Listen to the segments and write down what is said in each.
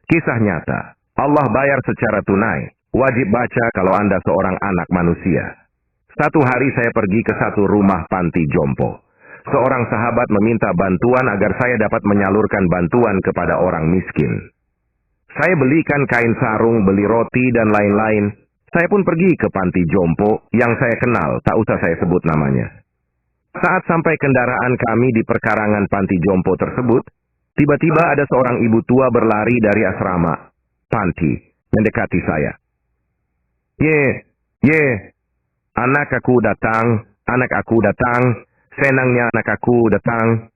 Kisah nyata. Allah bayar secara tunai. Wajib baca kalau Anda seorang anak manusia. Satu hari saya pergi ke satu rumah panti jompo. Seorang sahabat meminta bantuan agar saya dapat menyalurkan bantuan kepada orang miskin. Saya belikan kain sarung, beli roti, dan lain-lain. Saya pun pergi ke panti jompo yang saya kenal, tak usah saya sebut namanya. Saat sampai kendaraan kami di perkarangan panti jompo tersebut, tiba-tiba ada seorang ibu tua berlari dari asrama panti, mendekati saya. Ye, anak aku datang, senangnya anak aku datang.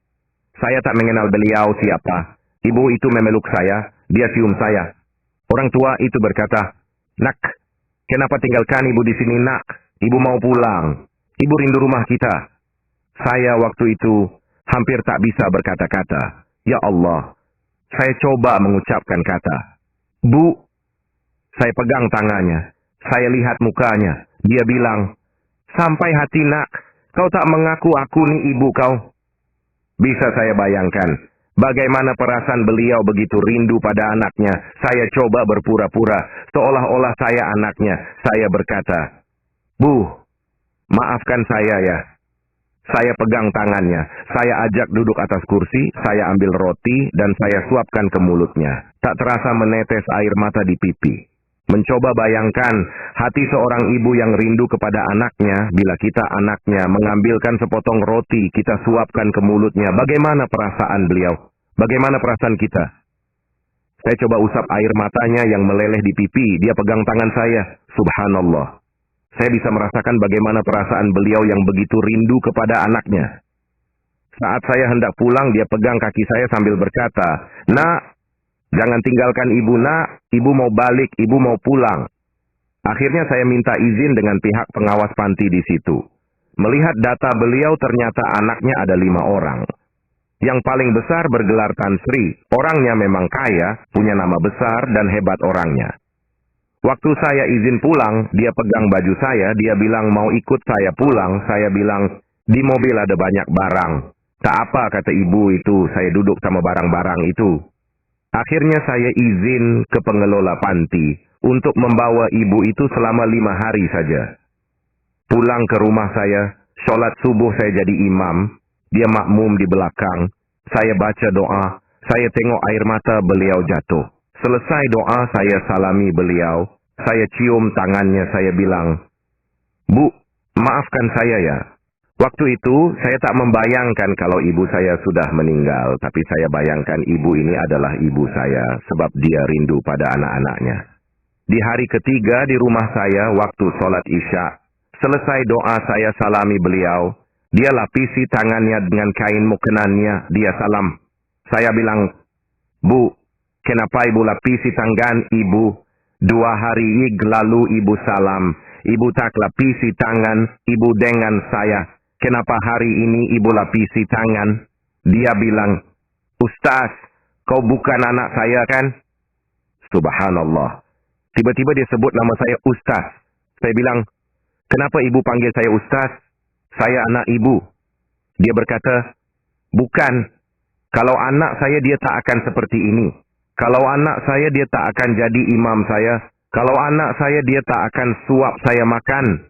Saya tak mengenal beliau siapa. Ibu itu memeluk saya, dia cium saya. Orang tua itu berkata, "Nak, kenapa tinggalkan ibu di sini, nak? Ibu mau pulang. Ibu rindu rumah kita." Saya waktu itu hampir tak bisa berkata-kata. Ya Allah, saya coba mengucapkan kata. "Bu." Saya pegang tangannya. Saya lihat mukanya. Dia bilang, "Sampai hati, nak. Kau tak mengaku aku nih ibu kau." Bisa saya bayangkan bagaimana perasaan beliau begitu rindu pada anaknya. Saya coba berpura-pura seolah-olah saya anaknya. Saya berkata, "Bu, maafkan saya ya." Saya pegang tangannya. Saya ajak duduk atas kursi. Saya ambil roti dan saya suapkan ke mulutnya. Tak terasa menetes air mata di pipi. Mencoba bayangkan hati seorang ibu yang rindu kepada anaknya. Bila kita anaknya mengambilkan sepotong roti, kita suapkan ke mulutnya. Bagaimana perasaan beliau? Bagaimana perasaan kita? Saya coba usap air matanya yang meleleh di pipi. Dia pegang tangan saya. Subhanallah. Saya bisa merasakan bagaimana perasaan beliau yang begitu rindu kepada anaknya. Saat saya hendak pulang, dia pegang kaki saya sambil berkata, "Nak, jangan tinggalkan ibu, nak. Ibu mau balik, ibu mau pulang." Akhirnya saya minta izin dengan pihak pengawas panti di situ. Melihat data beliau, ternyata anaknya ada 5 orang. Yang paling besar bergelar Tan Sri. Orangnya memang kaya, punya nama besar dan hebat orangnya. Waktu saya izin pulang, dia pegang baju saya, dia bilang mau ikut saya pulang. Saya bilang, "Di mobil ada banyak barang." "Tak apa," kata ibu itu, "saya duduk sama barang-barang itu." Akhirnya saya izin ke pengelola panti untuk membawa ibu itu selama 5 hari saja. Pulang ke rumah saya, sholat subuh saya jadi imam, dia makmum di belakang. Saya baca doa, saya tengok air mata beliau jatuh. Selesai doa, saya salami beliau. Saya cium tangannya, saya bilang, "Bu, maafkan saya ya. Waktu itu, saya tak membayangkan kalau ibu saya sudah meninggal. Tapi saya bayangkan ibu ini adalah ibu saya, sebab dia rindu pada anak-anaknya." Di hari ketiga di rumah saya, waktu sholat isya, selesai doa saya salami beliau. Dia lapisi tangannya dengan kain mukenannya, dia salam. Saya bilang, "Bu, kenapa ibu lapisi tangan ibu? 2 hari lalu ibu salam. Ibu tak lapisi tangan ibu dengan saya. Kenapa hari ini ibu lapisi tangan?" Dia bilang, "Ustaz, kau bukan anak saya kan?" Subhanallah. Tiba-tiba dia sebut nama saya Ustaz. Saya bilang, "Kenapa ibu panggil saya Ustaz? Saya anak ibu." Dia berkata, "Bukan. Kalau anak saya dia tak akan seperti ini. Kalau anak saya dia tak akan jadi imam saya. Kalau anak saya dia tak akan suap saya makan."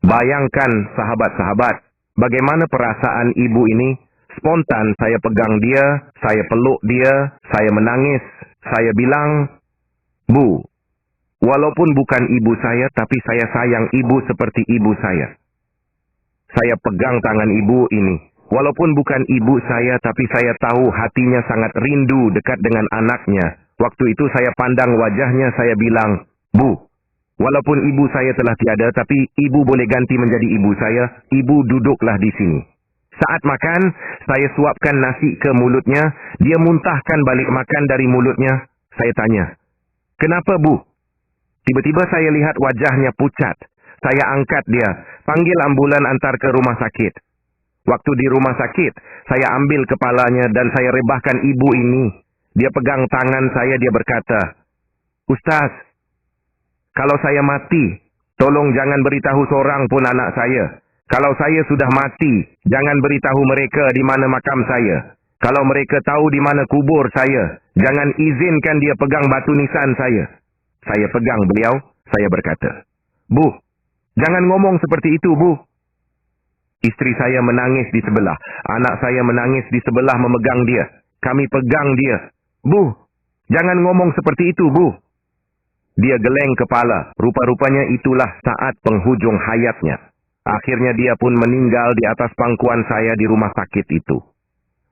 Bayangkan sahabat-sahabat, bagaimana perasaan ibu ini. Spontan saya pegang dia, saya peluk dia, saya menangis. Saya bilang, "Bu, walaupun bukan ibu saya, tapi saya sayang ibu seperti ibu saya." Saya pegang tangan ibu ini. Walaupun bukan ibu saya, tapi saya tahu hatinya sangat rindu dekat dengan anaknya. Waktu itu saya pandang wajahnya, saya bilang, "Bu, walaupun ibu saya telah tiada, tapi ibu boleh ganti menjadi ibu saya. Ibu duduklah di sini." Saat makan, saya suapkan nasi ke mulutnya. Dia muntahkan balik makan dari mulutnya. Saya tanya, "Kenapa, Bu?" Tiba-tiba saya lihat wajahnya pucat. Saya angkat dia, panggil ambulan antar ke rumah sakit. Waktu di rumah sakit, saya ambil kepalanya dan saya rebahkan ibu ini. Dia pegang tangan saya, dia berkata, "Ustaz, kalau saya mati, tolong jangan beritahu seorang pun anak saya. Kalau saya sudah mati, jangan beritahu mereka di mana makam saya. Kalau mereka tahu di mana kubur saya, jangan izinkan dia pegang batu nisan saya. Saya pegang beliau, saya berkata, Bu, jangan ngomong seperti itu, Bu. Istri saya menangis di sebelah, anak saya menangis di sebelah memegang dia. Kami pegang dia. Bu, jangan ngomong seperti itu, Bu. Dia geleng kepala, rupa-rupanya itulah saat penghujung hayatnya. Akhirnya dia pun meninggal di atas pangkuan saya di rumah sakit itu.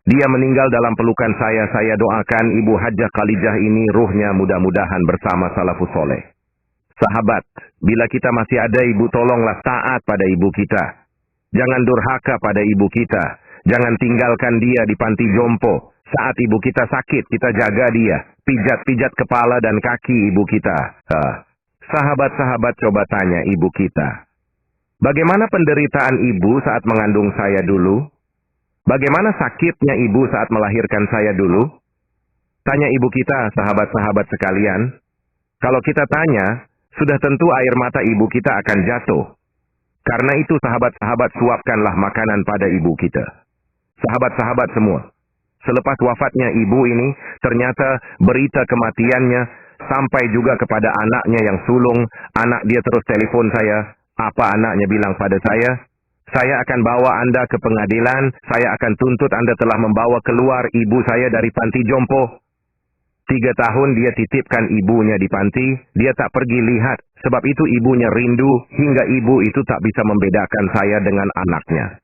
Dia meninggal dalam pelukan saya doakan Ibu Hajjah Khalijah ini ruhnya mudah-mudahan bersama salafus soleh. Sahabat, bila kita masih ada ibu, tolonglah taat pada ibu kita. Jangan durhaka pada ibu kita. Jangan tinggalkan dia di panti jompo. Saat ibu kita sakit, kita jaga dia. Pijat-pijat kepala dan kaki ibu kita. Sahabat-sahabat coba tanya ibu kita. Bagaimana penderitaan ibu saat mengandung saya dulu? Bagaimana sakitnya ibu saat melahirkan saya dulu? Tanya ibu kita, sahabat-sahabat sekalian. Kalau kita tanya, sudah tentu air mata ibu kita akan jatuh. Karena itu sahabat-sahabat, suapkanlah makanan pada ibu kita. Sahabat-sahabat semua. Selepas wafatnya ibu ini, ternyata berita kematiannya sampai juga kepada anaknya yang sulung. Anak dia terus telepon saya. Apa anaknya bilang pada saya? Saya akan bawa Anda ke pengadilan. Saya akan tuntut Anda telah membawa keluar ibu saya dari panti jompo. 3 tahun dia titipkan ibunya di panti. Dia tak pergi lihat. Sebab itu ibunya rindu. Hingga ibu itu tak bisa membedakan saya dengan anaknya.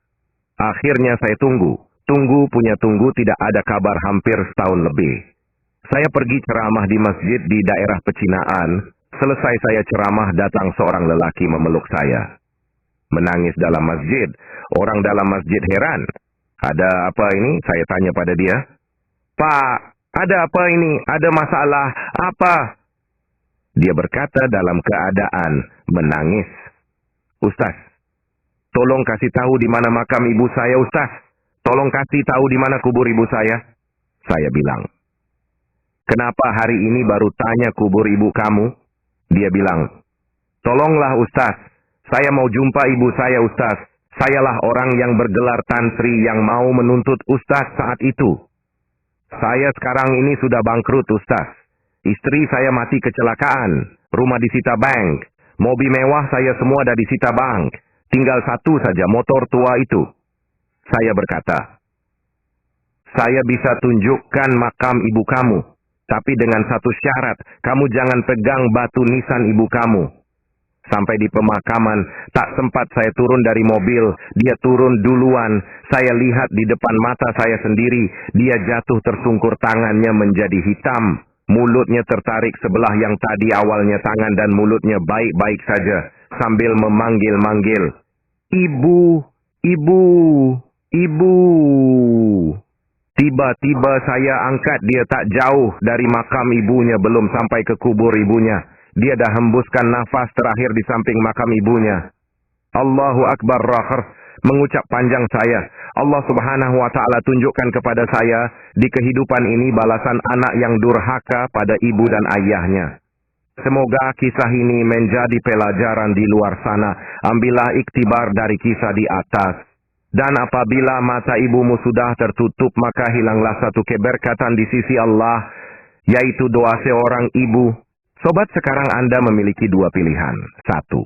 Akhirnya saya tunggu. Tunggu punya tunggu, tidak ada kabar hampir setahun lebih. Saya pergi ceramah di masjid di daerah Pecinaan. Selesai saya ceramah, datang seorang lelaki memeluk saya. Menangis dalam masjid. Orang dalam masjid heran. Ada apa ini? Saya tanya pada dia. Pak, ada apa ini? Ada masalah apa? Dia berkata dalam keadaan menangis. Ustaz, tolong kasih tahu di mana makam ibu saya, Ustaz. Tolong kasih tahu di mana kubur ibu saya. Saya bilang, kenapa hari ini baru tanya kubur ibu kamu? Dia bilang, tolonglah Ustaz, saya mau jumpa ibu saya, Ustaz. Sayalah orang yang bergelar tantri yang mau menuntut Ustaz saat itu. Saya sekarang ini sudah bangkrut, Ustaz. Istri saya mati kecelakaan. Rumah disita bank. Mobil mewah saya semua dah disita bank. Tinggal satu saja, motor tua itu. Saya berkata, saya bisa tunjukkan makam ibu kamu. Tapi dengan satu syarat, kamu jangan pegang batu nisan ibu kamu. Sampai di pemakaman, tak sempat saya turun dari mobil. Dia turun duluan. Saya lihat di depan mata saya sendiri. Dia jatuh tersungkur, tangannya menjadi hitam. Mulutnya tertarik sebelah yang tadi awalnya tangan dan mulutnya baik-baik saja. Sambil memanggil-manggil. Ibu, ibu, ibu. Tiba-tiba saya angkat dia tak jauh dari makam ibunya, belum sampai ke kubur ibunya. Dia dah hembuskan nafas terakhir di samping makam ibunya. Allahu Akbar rakhir, mengucap panjang saya. Allah Subhanahu wa Ta'ala tunjukkan kepada saya di kehidupan ini balasan anak yang durhaka pada ibu dan ayahnya. Semoga kisah ini menjadi pelajaran di luar sana. Ambillah iktibar dari kisah di atas. Dan apabila mata ibumu sudah tertutup, maka hilanglah satu keberkatan di sisi Allah, yaitu doa seorang ibu. Sobat, sekarang Anda memiliki 2 pilihan. 1.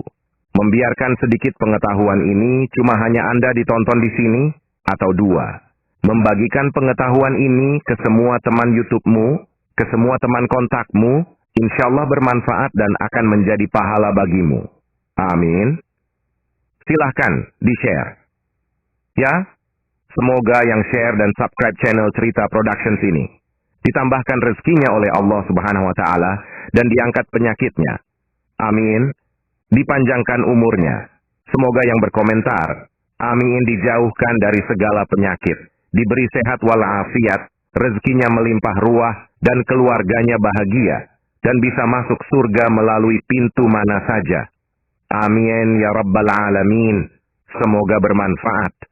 Membiarkan sedikit pengetahuan ini cuma hanya Anda ditonton di sini. Atau 2. Membagikan pengetahuan ini ke semua teman YouTube-mu, ke semua teman kontakmu. Insya Allah bermanfaat dan akan menjadi pahala bagimu. Amin. Silahkan di-share. Ya, semoga yang share dan subscribe channel Cerita Productions ini ditambahkan rezekinya oleh Allah Subhanahu wa Ta'ala dan diangkat penyakitnya. Amin. Dipanjangkan umurnya. Semoga yang berkomentar, amin, dijauhkan dari segala penyakit, diberi sehat walafiat, rezekinya melimpah ruah dan keluarganya bahagia dan bisa masuk surga melalui pintu mana saja. Amin ya rabbal alamin. Semoga bermanfaat.